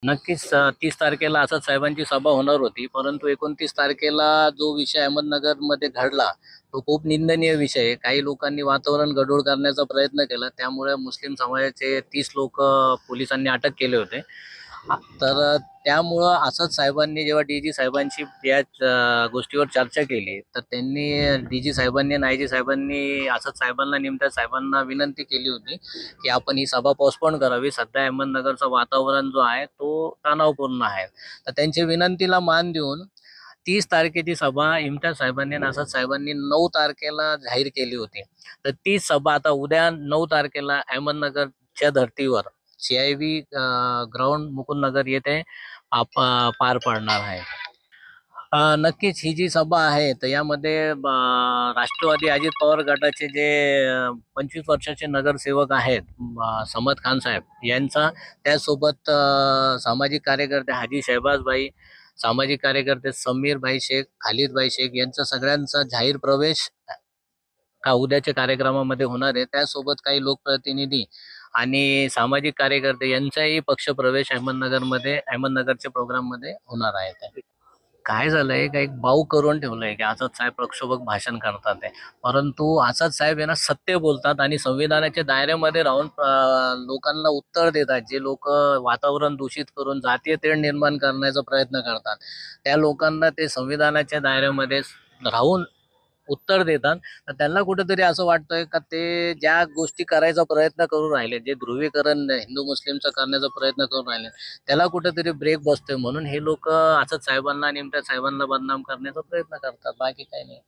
नक्कीच 30 तारखेला असद साहेबांची सभा होणार होती, परंतु 29 तारखेला जो विषय अहमदनगरमध्ये घडला, तो खूप निंदनीय विषय आहे. काही लोकांनी वातावरण गढूळ करण्याचा प्रयत्न केला. त्यामुळे मुस्लिम समाजाचे 30 लोक पोलिसांनी अटक केले होते. तर त्यामुळं असद साहेबांनी जेव्हा डी.जी. साहेबांशी या गोष्टीवर चर्चा केली, तर त्यांनी डी.जी. साहेबांनी आणि आय.जी. साहेबांनी असद साहेबांना, निमत्या साहेबांना विनंती केली होती की आपण ही सभा पोस्टपोन करावी. सध्या अहमदनगरचं वातावरण जो आहे तो तणावपूर्ण आहे. तर त्यांच्या विनंतीला मान देऊन 30 तारखेची सभा इम्तियाज साहेबांनी आणि असद साहेबांनी 9 तारखेला जाहीर केली होती. तर ती सभा आता उद्या 9 तारखेला अहमदनगरच्या धर्तीवर CIV ग्राउंड मुकुंदनगर येथे पार पडणार आहे. नक्कीच ही जी सभा आहे तर यामध्ये राष्ट्रवादी अजित पवार गटाचे जे 25 वर्षाचे नगरसेवक आहेत, समद खान साहेब यांचा, त्यासोबत सामाजिक कार्यकर्ते हाजी शहबाज भाई, सामाजिक कार्यकर्ते समीर भाई शेख, खालिद भाई शेख यांचा सगळ्यांचा जाहीर प्रवेश का उद्याच्या कार्यक्रमामध्ये होणार आहे. त्यासोबत काही लोकप्रतिनिधी आणि सामाजिक कार्यकर्ते यांचाही पक्ष प्रवेश अहमदनगरच्या प्रोग्राम मध्ये होणार आहे. काय झालंय का, एक बाऊ करून ठेवलंय की असद साहेब प्रक्षोभक भाषण करतात आहे, परंतु असद साहेब यांना सत्य बोलतात आणि संविधानाच्या दायऱ्यामध्ये राहून लोकांना उत्तर देतात. जे लोक वातावरण दूषित करून जातीय तेढ निर्माण करण्याचा प्रयत्न करतात, त्या लोकांना ते संविधानाच्या दायऱ्यामध्ये राहून उत्तर देतात. तर त्यांना कुठेतरी असं वाटतंय का ते ज्या गोष्टी करायचा प्रयत्न करून राहिले, जे ध्रुवीकरण हिंदू मुस्लिमचं करण्याचा प्रयत्न करून राहिले, त्याला कुठेतरी ब्रेक बसतोय. म्हणून हे लोक असद साहेबांना आणि इम्तियाज साहेबांना बदनाम करण्याचा प्रयत्न करतात, बाकी काही नाही.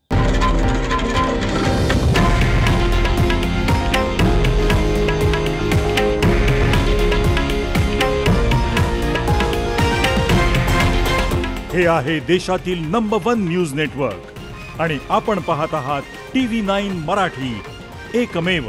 हे आहे देशातील नंबर 1 न्यूज नेटवर्क आणि आपण पाहत आहात TV9 मराठी, एकमेव.